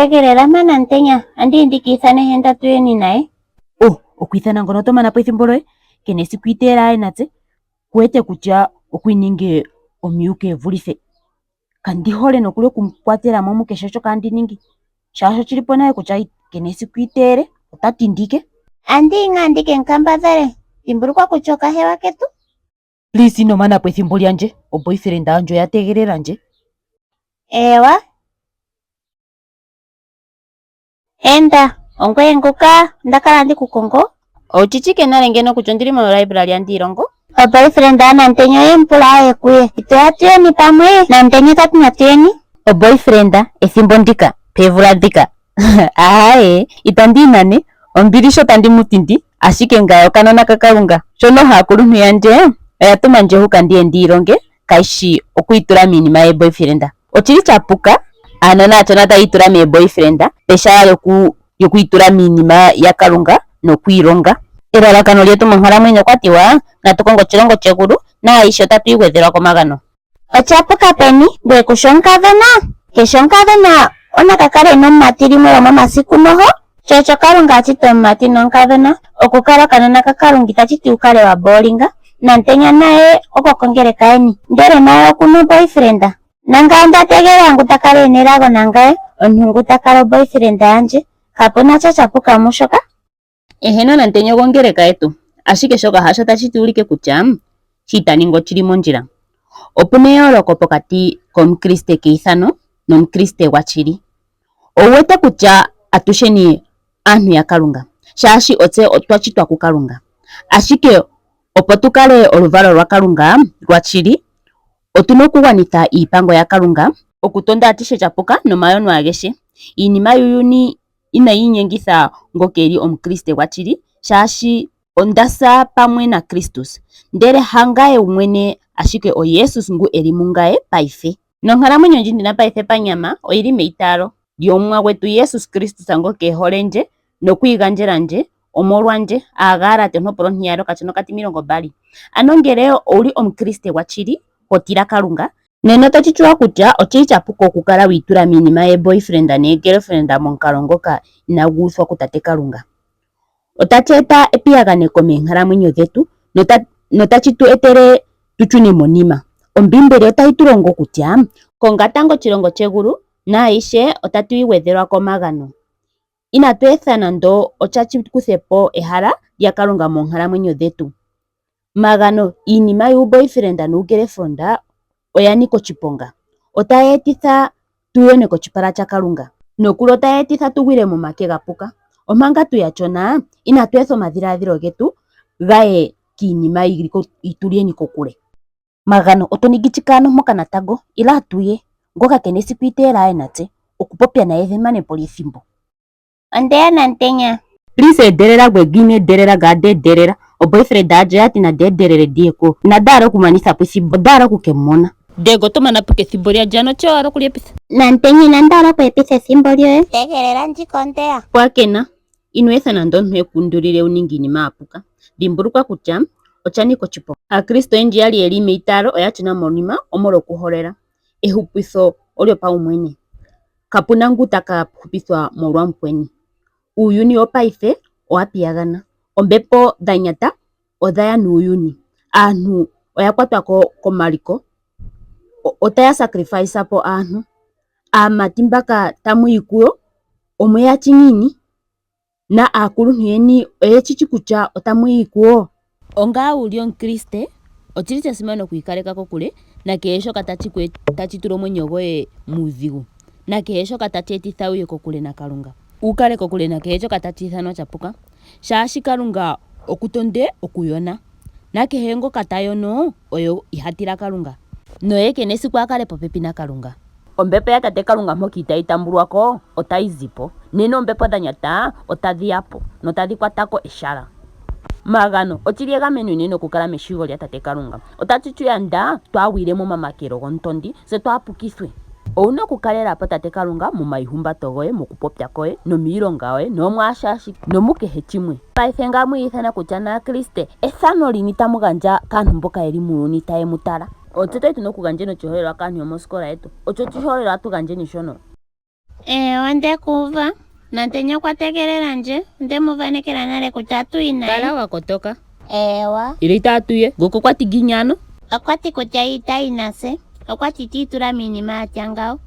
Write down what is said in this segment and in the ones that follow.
Tegelela mana ntenya, andi ndikithane henda tuyeni naye. Okwithana ngono to manapo ethimbo lyoye kena esiku iteela aye natse kuwete kutya okwiininge omuyuka evulithe. Kandi hole nokuli okumukwatelamo mukeshe shoka andi ningi, shaashi oshilipo naye kutya kena esiku iteele otati ndike. Andi inga ndike nkambadhale, dhimbulukwa kutya okahewa ketu. Please ino manapo ethimbo lyandje, boyfriend yandje oya tegelela ndje. Ewa. Enda, ongweye nguka ndakala ndikukongo. Ochichike nale ngeno kutya ndili mo library andi ilongo. Boyfriend anantenyo yempula aye kuye. Itoya tuyeni pamwe nantenyo tatina tuyeni. Boyfriend ethimbo ndika peevula dhika. Aaye itandi inane ombili sho tandi mutindi ashike ngayo okanona kakalunga shono haakuluntu yandje oya tuma ndje huka ndiye ndiilonge kaishi okwiitula miinima ye boyfriend. Ochili chapuka aanona atona taya itula mee boyfriend peshala yokwiitula miinima ya Kalunga nokwiilonga. Elalakano lyetu monkalamwenyo kwatiwa natukongo oshilongo shegulu naayihe otatu igwedhelwa komagano. Ochapuka peni ngweye kushi omukadhona? Keshi omukadhona onaka kale nomumati limwe lomomasiku noho. Shosho Kalunga achiti omumati nomukadhona okukala okanona kakalunga itachiti ukale wa boolinga. Nantenya naye oko kongele kaeni ndele naye okuna boyfriend. Nangaye ndategelela ngu takala enelago nangaye omuntu ngu takala boyfriend yandje. Kapuna cha chapuka mushoka. Eheno nantenya okongeleka yetu ashike shoka hasho tashiti ulike kutya shitaninga ochili mondjila. Opuna eyooloko pokati komukriste keithano nomukriste gwatshili. Owuwete kutya atusheni aantu ya Kalunga shaashi otse otwashitwa ku Kalunga, ashike opo tukale oluvalo lwa Kalunga lwatshili otuna okugwanitha iipango ya Kalunga, okutonda atishe chapuka nomayono ageshe. Iinima yuuyuni inayi inyengitha ngoka eli omukriste gwatshili shaashi ondasa pamwe na Kristus ndele hangaye umwene ashike o Jesus ngu eli mungaye paife. Nonkalamwenyo ndji ndina paife panyama oyili meitaalo lyOmuwa gwetu Jesus Kristus ngoka eholendje nokwiigandjela ndje omolwandje aagaalate 9:20. Ano ngele owuli omukriste gwatshili hotila Kalunga nena otashi tsuwa kutya ochili chapuka okukala wiitula miinima ye boyfriend ne girlfriend momukalo ngoka inagu uthwa ku tate Kalunga. Otashi eta epiyaganeko meenkalamwenyo dhetu notashi tu etele tutshune monima. Ombimbeli otayi tu longo kutya konga tango oshilongo shegulu naayihe otatu igwedhelwa komagano. Inatu etha nando otashi kuthepo ehala lya Kalunga moonkalamwenyo dhetu. Magano iinima yu boyfriend nuugirlfriend oya nika oshiponga. Otayi etitha tuyone koshipala sha Kalunga nokuli otayi etitha tugwile momake gapuka. Omanga tuyatshona inatu etha omadhiladhilo getu gaye kiinima yitulyeni kokule. Magano otoningi tshike ano mpoka natango ila atuye ngoka kena esiku iteela aye natse okupopya naye themanepo lyethimbo. Ondeya nantenya. Please ederela gwe gine ederela gade ederela. Boyfriend aje yati na dedelele dieko na dara okumanitha po ethimbo dara okukemona dego to manapo ethimbo lya jano cho aro kulyepitha nantenya nandara okuyepitha ethimbo lyoye. Tegelela ndjikondeya pwakena ino etha nando omuntu ekundulile uningi iinima apuka. Dhimbulukwa kutya otshanika oshiponga. Aakristo oyendji yali eli meitaalo oyatshina monima omolwa okuholela. Ehupitho olyo paumwene, kapuna ngu taka hupithwa molwa mukweni. Uuyuni wopaife owapiyagana, ombepo dhanyata odhaya nuuyuni. Aantu oya kwatwa komaliko, otaya sacrifice po aantu. Aamati mbaka tamuyi kuyo omweya tshingini na aakuluntu yeni oyetshitshi kutya otamuyi kuyo. Onga uli omukriste otshili sha simana okwiikaleka kokule na kehe shoka tashi tula omwenyo goye muudhigu, na kehe shoka tashi etitha uye kokule na Kalunga. Ukale kokule na kehe shoka tashi ithanwa chapuka shaashi Kalunga okutonde okuyona na kehe ngoka tayono oyo ihatila Kalunga noye kena esiku akale popepi na Kalunga. Ombepo ya tate Kalunga mpoka itayi tambulwako otayi zipo, nena ombepo dhanyata otadhi yapo notadhi kwatako eshala. Magano ochili egameno enene okukala meshigo lya tate Kalunga. Otatu tuyanda twagwile momamakelo gomutondi se twapukithwe. Owuna okukalela po tate Kalunga momaihumbato goye, mokupopya koye, nomiilonga yoye, nomwaashashi, nomukehe chimwe. Paife ngaa mwiithana kutya naakriste ethano lini tamu gandja kaantu mboka yeli muuyuni taye mutala. Otse twali tuna okugandjeni oshiholelwa kaantu yomosikola yetu. Ocho oshiholelwa tugandjeni shono. Wande kuva. Nantenya kwa tegerera nje. Nde muvanekera nale kutatu ina. Kala wakotoka. Ewa. Ili tatu ye. Goko kwa tiginyano. Akwati kutya ita inase. Akwati titura minima atiangao.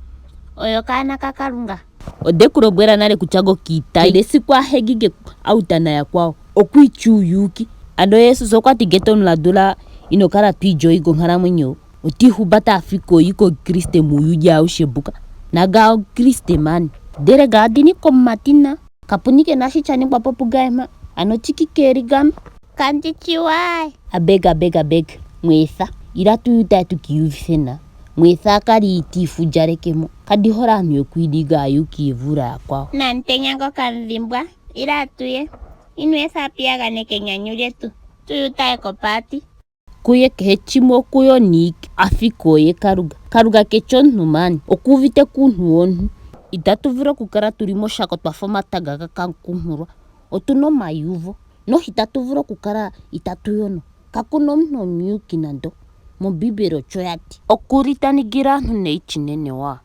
Oyo kana kakarunga. Odekuro bwera nale kuchago kita. Idesi kwa hegige autana ya kwao. Okui chuyuki. Ado yesu so kwa tigeto nuladula inokara tuijo igo ngara mwenyo. Oti hubata afiko yiko kriste muyuja au shebuka. Naga kriste mani. Dere gadini komatina. Kapunike nashi chani kwa popu gaima. Ano chiki kerigan. Kandi chiwai. Abeg. Mwesa. Iratu yuta tukiyufisena. Mwesa kari itifu jarekemo. Kadi hora nyo kuidiga yuki evura kwao. Nantenya ngo kanzimbwa. Iratu ye. Inwesa pia ganeke nyanyule tu. Tuyuta eko pati. Kuye kehechimo kuyo nik afiko ye karuga. Karuga kechon numani. Okuvite kunhuonu. Idatu viro kukara turimo shako twafoma tagaga kankuhurwa. Otuno mayuvo. No hitatu viro kukara itatu yono. Kakuno mno miyuki nando. Mobibero choyati. Okuritani gira nune ichinene wa.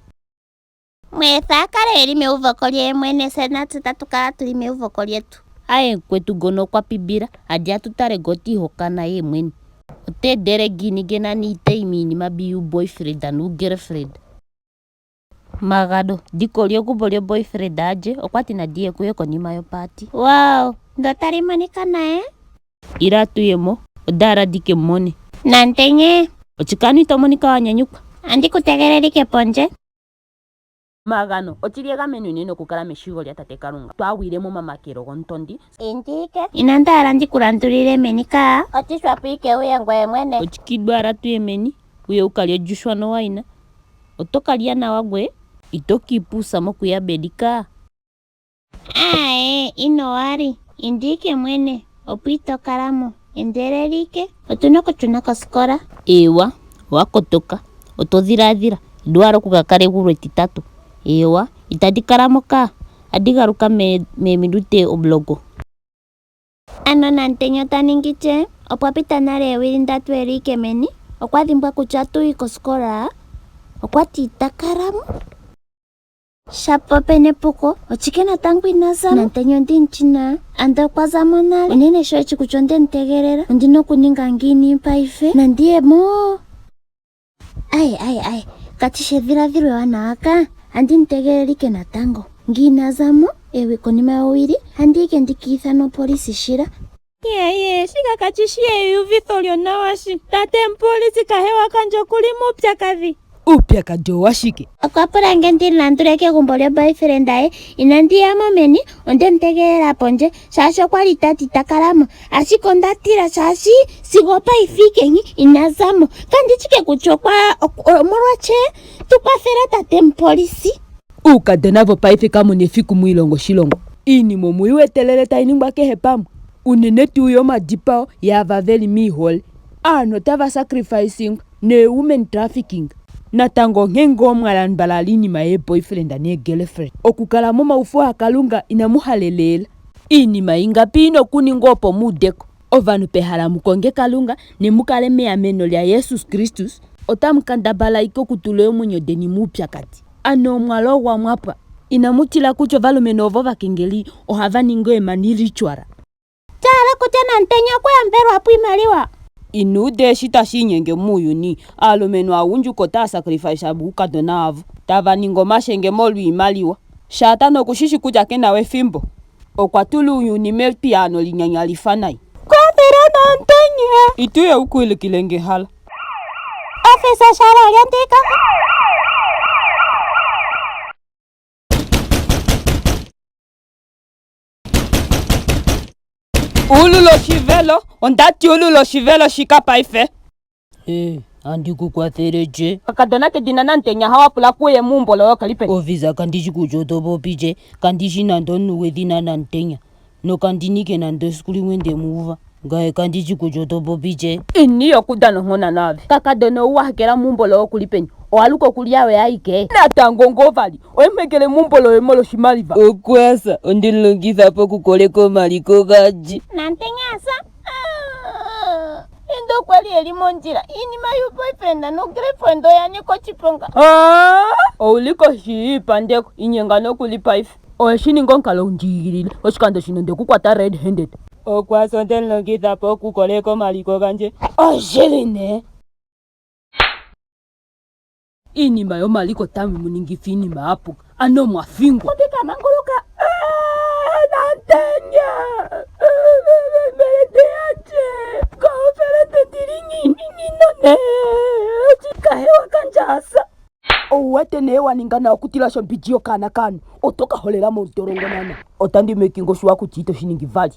Mwesa kare erime uvokolie mwene sena tutatukara tulime uvokolie tu. Ae kwetu gono kwa pibira. Adia tutare goti hokana ye mwene. Ote dere gini gena ni ite imini mabiyu boyfriend anu girlfriend. Magado, dikolio kubolio boyfriend aje, okwati na die kuye konima yo pati. Wow, ndotari manikana Iratu yemo, odara dike mone. Nantenye. Ochikani tomonika wanyanyuka. Andi kutegereri ke ponje. Magano, ochiriega menu nino kukala meshigo ya tate karunga. Twawire mu mama kero gontondi. Indike. Inandara andi kurandurire menika. Otishwa pike uye ngwe mwene. Ochikidwa aratu yemeni, uye ukalia jushwa no waina. Otokalia na wagwe, itoki pusa moku ya bedika. Inowari. Indike mwene. Opito karamo. Endererike. Otunoko tunako skora. Ewa, wakotoka. Otodhira. Duaro kukakare guru etitatu. Ewa, itadikaramoka. Adigaruka me midute oblogo. Ano nantenyo taningiche. Opwapita nare wirindatu erike meni. Okwadhimbwa kuchatu iko skora. Okwatita karamu. Shapo pene puko. Ochikena tangu inazamu. Nantenyo ndinchina. Ando kwa zamonale. Unene shoechi kuchonde ntegerera. Undino kuninga ngini paife. Nandie mo. Ai. Katishe vira wanawaka. Andi ntegererike na tango. Ngina zamo. Ewe konima ya uwiri. Andi ike ndikitha no polisi shira. Shika kachishie yuvitholio na washi. Tate mpolisi kahewa kanjo kuli mupya kathi. Upya kajo washike. Akwapura ngendi landureke gumbolio boyfriend ae. Inandi ya momeni. Onde ntegerera ponje. Shasho kwa litati takaramo. Ashiko ndatira shashi. Sigopa ifike ngi inazamo. Kandi chike kuchokwa omorwache. Tukwafera tate mpolisi. Ukadenavo paife kama nefiku mwilongo shilongo. Ini momuiwe telele tainingwa kehepamu. Uneneti uyo madipao ya vaveli mihol. Ano tava sacrificing ne women trafficking. Natango ngengo mwalan balalini mae boyfriend ane girlfriend. Okukala moma ufu hakalunga inamuhalelela. Ini mainga pino kuningopo mudeko. Ovanu pehala mukonge kalunga ne mukale mea meno lya Jesus Christus. Otamukandabala iko kutuloyo munyo deni mupya kati. Ano mwalo wa mwapa. Inamutila kucho valumenovo vakengeli ohava ningo emaniri chwara. Chala kutena ntenyo kwa mbero hapu imaliwa. Inude shita shinyenge muyuni. Alumenu awunju kota sacrifice buka donavu. Tava ningo mashenge molu imaliwa. Shata no kushishi kuja kena we fimbo. Okwatulu uyuni piano linyanya lifanai. Kwa vera na ntenye. Ituye ukuili kilenge hala. Afisa shara yandika. Ululo shivelo, ondati ululo shivelo shikapa ife. Andi kukwathereje. Kakadona ke dinana ntenya hawapula kuye mumbolo yo kalipe. Oviza kandishi kujotobo pije, kandishi nandonu wedina nantenya. No kandinike nando skuli wende muva. Gae kandishi kujotobo pije. Inni yokudano hona nave. Kakadona uwahekela mumbolo yo kulipeni. Oaluko kuliawe aike. Natangongo vali. Oemekele mumbolo emolo shimaliva. Okwasa, ondilungiza po kukoleko maliko gaji. Nantenyasa. Endo okwali eli mondjila inima yu boyfriend no girlfriend oyaniko chiponga. Ouliko shiipandeko inyenga nokuli paife oshininga onkalo ndjigilile oshikando shino ndekukwata red handed okwasonde nlongithapo okukoleka omaliko gandje oshiline inima yomaliko tamu muningifa inima apuka ano mwafingwa Odeka manguluka. Nantenya melete yache kaoferete tiringinginginone chikahewa kanjasa owete newaningana okutilasho mbijiyo kana kanu otoka holela montorongonana otandi mekingo shuwa kuchito shiningi vali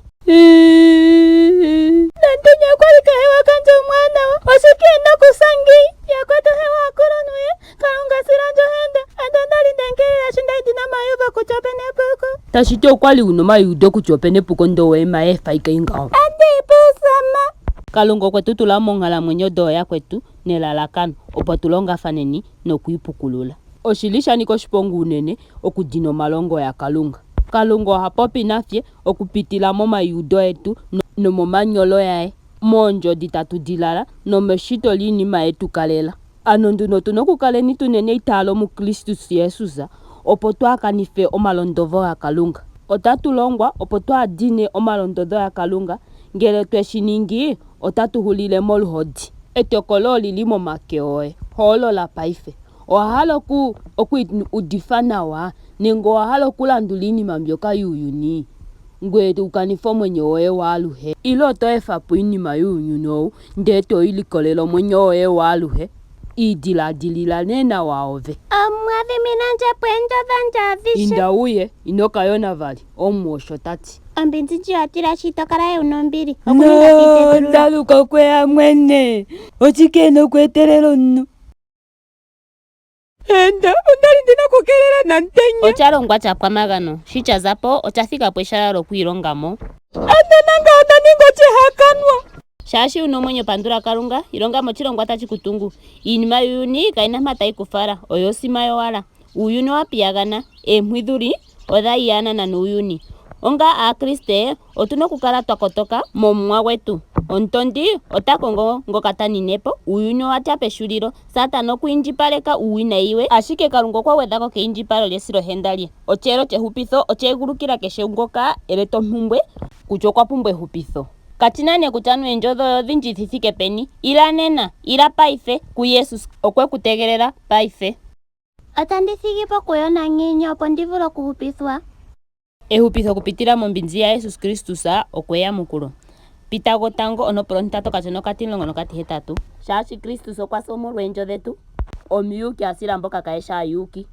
Nantenya kwali kahewa kanja mwana osikenda kusangi yakwata hewa akurunuye kalunga siranjo henda andandali ndenkelela shindaidina mayuva kuchopene puko tashite okwali uno mayudo kuchopene puko ndowema efaika ingao andipusama kalunga kwetu tulamongala mwenyo doya kwetu nelalakano opo tulongafaneni nokwipukulula oshilishaniko shipongu unene okudina omalongo ya kalunga kalunga ohapopi nafye okupitila momayudo etu nomomanyolo yae moonjo ditatu dilala nomeshito linima yetu kalela ano nduno tunokukaleni tunene italo mu Kristus Yesusa opo twakanife omalondovo ya kalunga otatulongwa opo twadine omalondovo ya kalunga ngele tweshiningi otatuhulile moluhodi etokolo lili momake oye holola paife owahala okuudifa nawa nenge owahala okulandula iinima mbyoka yuuyuni ngwe ukanifa omwenyo woye waaluhe ilo otoefapo iinima yuuyuni owu ndee toilikolela omwenyo woye waaluhe idiladilila nena waove amwadhiminanje pwenjo dhanjadhishe inda uye inokayona vali omwosho tati ombinzi njiwatila shitokala eunombili ndaluka kweya mwene ochikeno kwetelelo nnu enda ondali ndina kukelela Nantenya ochalongwa chapwamagano shichazapo ochathikapo eshala lyokuilongamo andananga ondaninga ochihakanwa shaashi uno omwenyo pandula kalunga ilongamo chilongwa tachikutungu iinima yuuyuni kaina mpa tayi kufala oyo osima yowala uuyuni wapiyagana eemwidhuli odhayiyanana nuuyuni onga aakriste otuna okukala twakotoka momumwa gwetu ontondi otakongo ngoka taninepo uuyuni owatya peshulilo satana okwiindjipaleka uuwinayi we ashike kalunga okwagwedhako keyindjipalo lyesilohenda lye ocheelo chehupitho ocheegulukila keshe ngoka eleta ompumbwe kutya okwapumbwa ehupitho katina ne kutya neenjo dhoyo odhindji thithike peni ila nena ila paife ku Yesu okwekutegelela paife otandithigipo kuyona ng'inyo opo ndivule okuhupithwa ehupitho kupitila mombinzi ya Yesu Kristusa okweya mukulo pita gotango onopolo ntatu kati nokatimulongo nokati hetatu shaashi Kristus okwasa omolweenjo dhetu omuyuki asila mboka kaesha ayuki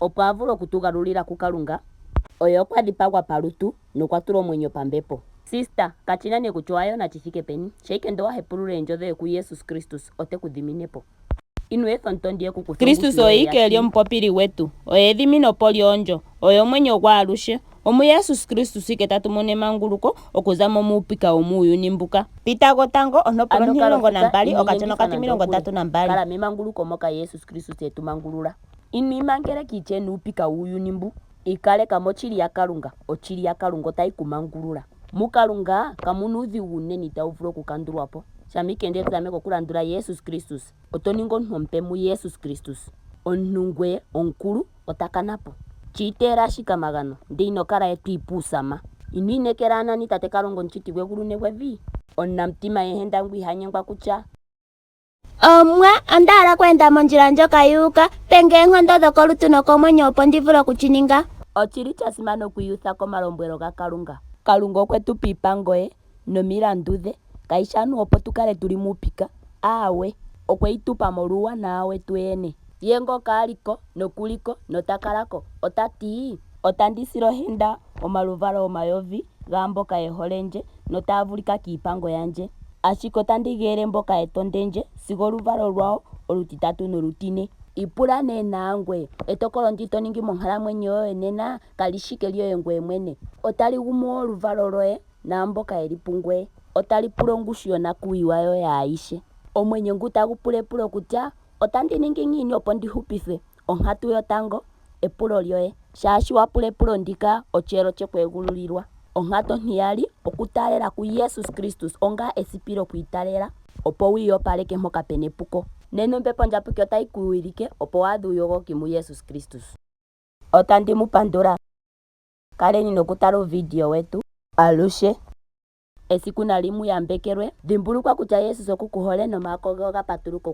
opo avule okutugalulila ku Kalunga oyo okwadhipagwa palutu nokwatula omwenyo pambepo sista kachina ne kutya wayona chithike peni sheike ndo wahepulula eenjo dhoye ku Yesu Kristus otekudhiminepo inwetho ntondi ekukutha Kristus oike lyomupopili wetu oye dhiminopo lyonjo oyo omwenyo gwaalushe omu Yesu Kristus ike tatumone manguluko okuzamo muupika womuuyuni mbuka pita gotango onopolo ntilongo nambali okatono kati milongo ndatu nambali kala memanguluko moka Yesu Kristus etumangulula inimangele kiche nuupika wuuyuni mbu ikaleka mochili ya Kalunga ochili ya Kalunga otayi kumangulula mukalunga kamuna uudhigu unene itawu vulu okukandulwapo shamike tameka okulandula Yesu Kristus otoninga omuntu omupe mu Yesu Kristus omuntu ngwe onkulu otakanapo chitera shikamagano ndinokala yetu ipusama inu inekela anani tate Kalunga nchiti gwegulu negwevi onamutima yehenda ngwi hanyengwa kutya omwa ondaala kwenda mondjila ndjoka yuuka penge eenkondo dhokolutu nokomwenyo opo ndivule okuchininga ochili chasimana okuyutha komalombwelo ga Kalunga Kalunga okwetupa iipango ye nomilandu dhe kaishanu opo tukale tuli muupika aawe okweitupa moluwanawa wetu yene ye ngoka aliko nokuliko notakalako otati otandisilohenda omaluvalo omayovi gaamboka yeholendje notaavulika kiipango yandje ashike otandigeele mboka etondenje sigo oluvalo lwawo olutitatu nolutine ipula nena ngwe etokolo ndito ningi monkalamwenyo yoye nena kalishike lyoye ngwe mwene otaligumu oluvalo lwoye naamboka yeli pungwe otalipula ongushu yonakuyiwa yoye aishe omwenyo ngu tagupulepule kutya otandiningi ngini opo ndihupithwe onkatu yotango epulo lyoye shaashi wapulepulo ndika ocheelo chekweegululilwa onkatu ontiyali okutaalela ku Yesu Kristus onga esipilo kwiitalela opo wiiyopaleke mpoka pena epuko. Nena ombepo ndjapuki otayi kuwilike opo waadhe uuyogoki mu Jesus Kristus. Otandi mupandula. Kaleni nokutala uvidiyo wetu alushe. Esiku nali muyambekelwe. Dhimbulukwa kutya Jesus okukuhole nomayako ge oga patuluka